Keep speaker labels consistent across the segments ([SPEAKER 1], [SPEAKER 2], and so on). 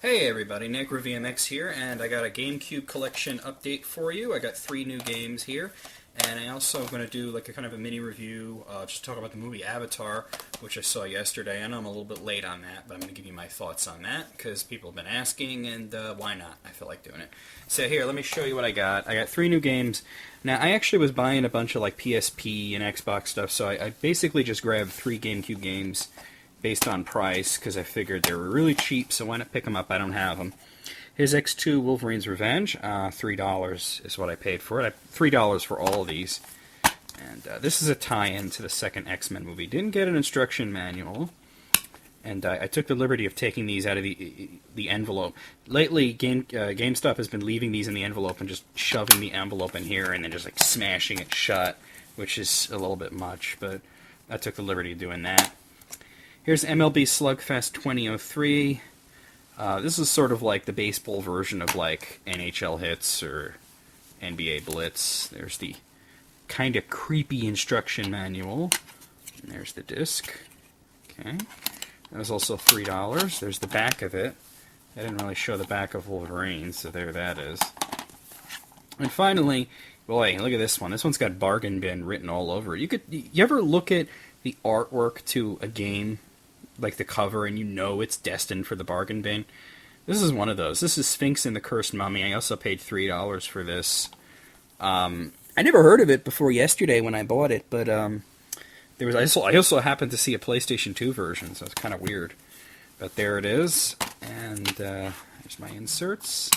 [SPEAKER 1] Hey everybody, NecroVMX here, and I got a GameCube collection update for you. I got 3 new games here, and I also am going to do like a kind of a mini review, just talk about the movie Avatar, which I saw yesterday. I know I'm a little bit late on that, but I'm going to give you my thoughts on that, because people have been asking, and why not? I feel like doing it. So here, let me show you what I got. I got 3 new games. Now, I actually was buying a bunch of like PSP and Xbox stuff, so I basically just grabbed 3 GameCube games based on price, because I figured they were really cheap, so why not pick them up? I don't have them. Here's X2 Wolverine's Revenge. $3 is what I paid for it. $3 for all of these. And this is a tie-in to the second X-Men movie. Didn't get an instruction manual, and I took the liberty of taking these out of the envelope. Lately, GameStop has been leaving these in the envelope and just shoving the envelope in here and then just like smashing it shut, which is a little bit much, but I took the liberty of doing that. Here's MLB Slugfest 2003. This is sort of like the baseball version of like NHL Hits or NBA Blitz. There's the kind of creepy instruction manual. And there's the disc. Okay. That was also $3. There's the back of it. I didn't really show the back of Wolverine, so there that is. And finally, boy, look at this one. This one's got bargain bin written all over it. You ever look at the artwork to a game, like the cover, and you know it's destined for the bargain bin? This is one of those. This is Sphinx and the Cursed Mummy. I also paid $3 for this. I never heard of it before yesterday when I bought it, but I also happened to see a PlayStation 2 version, so it's kind of weird. But there it is, and there's my inserts,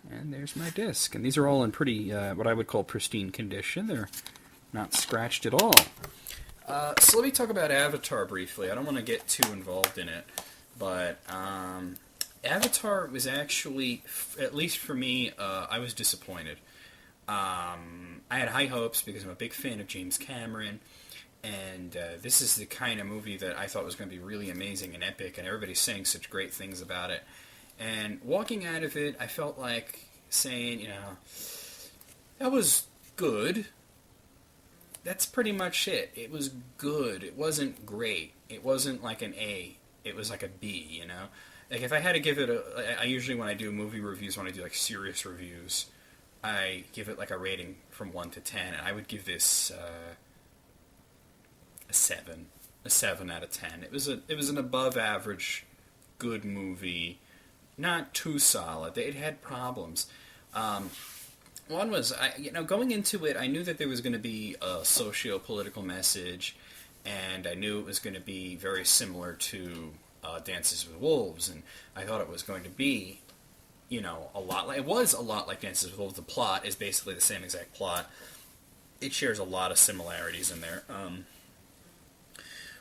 [SPEAKER 1] and there's my disc. And these are all in pretty, what I would call pristine condition. They're not scratched at all. So let me talk about Avatar briefly. I don't want to get too involved in it, but Avatar was actually, at least for me, I was disappointed. I had high hopes because I'm a big fan of James Cameron, and this is the kind of movie that I thought was going to be really amazing and epic, and everybody's saying such great things about it. And walking out of it, I felt like saying, that was good. That's pretty much it. It was good. It wasn't great. It wasn't like an A. It was like a B, Like, if I had to give it I usually, when I do movie reviews, when I do, like, serious reviews, I give it, like, a rating from 1 to 10, and I would give this a 7. A 7 out of 10. It was an above-average good movie. Not too solid. It had problems. One was, going into it, I knew that there was going to be a socio-political message, and I knew it was going to be very similar to Dances with Wolves, and I thought it was going to be, a lot like, it was a lot like Dances with Wolves. The plot is basically the same exact plot. It shares a lot of similarities in there.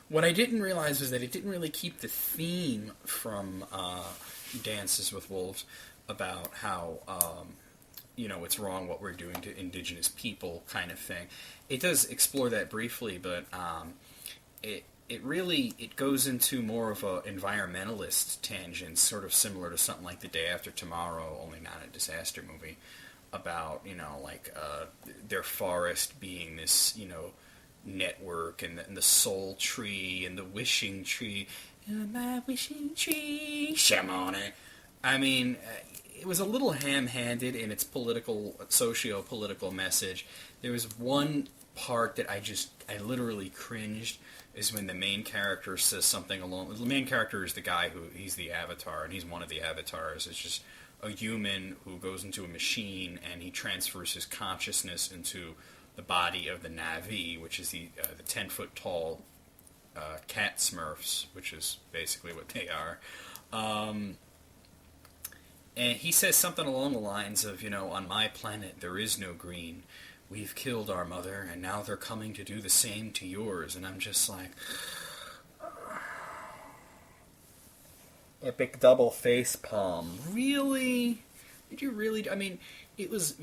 [SPEAKER 1] What I didn't realize was that it didn't really keep the theme from Dances with Wolves about how it's wrong what we're doing to indigenous people kind of thing. It does explore that briefly, but it goes into more of a environmentalist tangent, sort of similar to something like The Day After Tomorrow, only not a disaster movie, about, their forest being this, network, and the soul tree, and the wishing tree. My wishing tree, shamanic. I mean, it was a little ham-handed in its socio-political message. There was one part that I literally cringed, is when the main character says something along... The main character is the guy he's the Avatar, and he's one of the Avatars. It's just a human who goes into a machine, and he transfers his consciousness into the body of the Na'vi, which is the 10-foot-tall cat Smurfs, which is basically what they are. And he says something along the lines of, on my planet there is no green. We've killed our mother, and now they're coming to do the same to yours. And I'm just like... Epic double face palm. Really? Did you really... I mean, it was...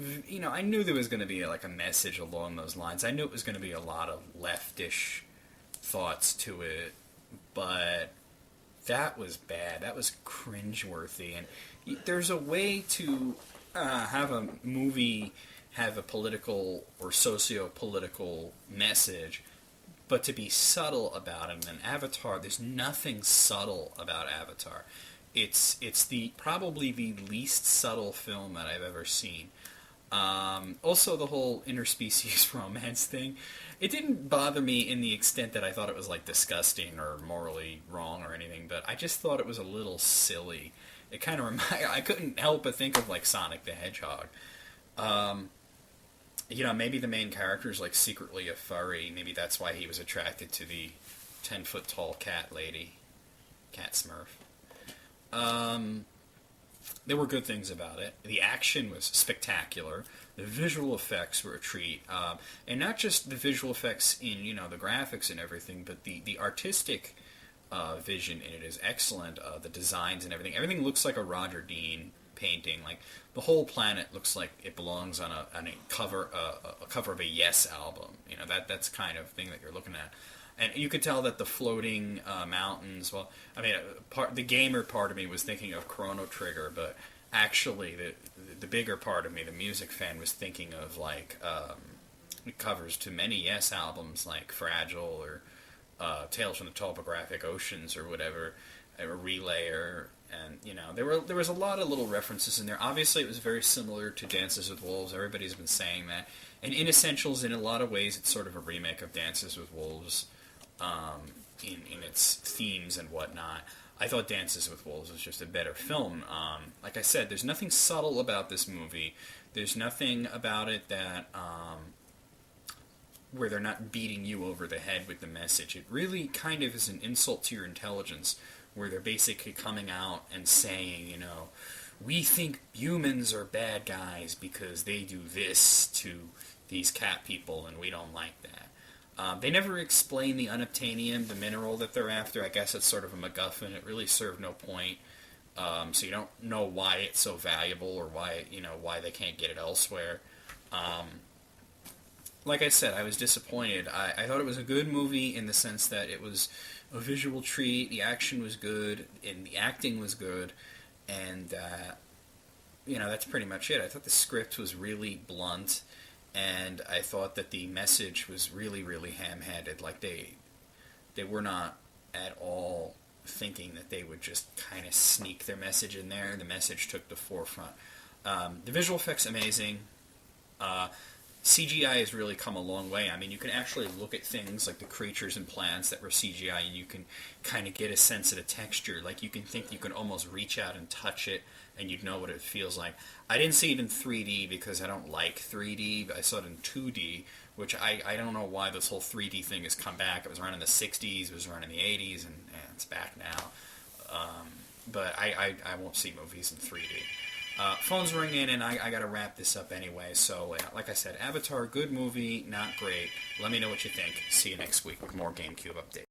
[SPEAKER 1] I knew there was going to be like a message along those lines. I knew it was going to be a lot of leftish thoughts to it, but that was bad. That was cringeworthy. And there's a way to have a movie have a political or socio-political message, but to be subtle about it. And Avatar, there's nothing subtle about Avatar. it's the probably the least subtle film that I've ever seen. Also, the whole interspecies romance thing, it didn't bother me in the extent that I thought it was like disgusting or morally wrong or anything, but I just thought it was a little silly. It kind of I couldn't help but think of like Sonic the Hedgehog. Um, Maybe the main character is like secretly a furry. Maybe that's why he was attracted to the 10-foot tall cat lady, Cat Smurf. Um, there were good things about it. The action was spectacular. The visual effects were a treat, and not just the visual effects in the graphics and everything, but the artistic vision in it is excellent. The designs and everything looks like a Roger Dean painting. Like the whole planet looks like it belongs on a cover of a Yes album. That's kind of thing that you're looking at. And you could tell that the floating mountains. Well, I mean, the gamer part of me was thinking of Chrono Trigger, but actually, the bigger part of me, the music fan, was thinking of like covers to many Yes albums, like Fragile or Tales from the Topographic Oceans or whatever, or Relayer. And there was a lot of little references in there. Obviously, it was very similar to Dances with Wolves. Everybody's been saying that. And in essentials, in a lot of ways, it's sort of a remake of Dances with Wolves. In its themes and whatnot. I thought Dances with Wolves was just a better film. Like I said, there's nothing subtle about this movie. There's nothing about it that where they're not beating you over the head with the message. It really kind of is an insult to your intelligence, where they're basically coming out and saying, we think humans are bad guys because they do this to these cat people, and we don't like that. They never explain the unobtainium, the mineral that they're after. I guess it's sort of a MacGuffin. It really served no point. So you don't know why it's so valuable or why they can't get it elsewhere. Like I said, I was disappointed. I thought it was a good movie in the sense that it was a visual treat. The action was good, and the acting was good, and that's pretty much it. I thought the script was really blunt. And I thought that the message was really, really ham-handed. Like they were not at all thinking that they would just kind of sneak their message in there. The message took the forefront. The visual effects amazing. CGI has really come a long way. I mean, you can actually look at things like the creatures and plants that were CGI, and you can kind of get a sense of the texture. Like you can think you can almost reach out and touch it, and you'd know what it feels like. I didn't see it in 3D because I don't like 3D. I saw it in 2D, which I don't know why this whole 3D thing has come back. It was around in the 60s, it was around in the 80s, and it's back now. But I won't see movies in 3D. Phone's ringing, and I got to wrap this up anyway. So, like I said, Avatar, good movie, not great. Let me know what you think. See you next week with more GameCube updates.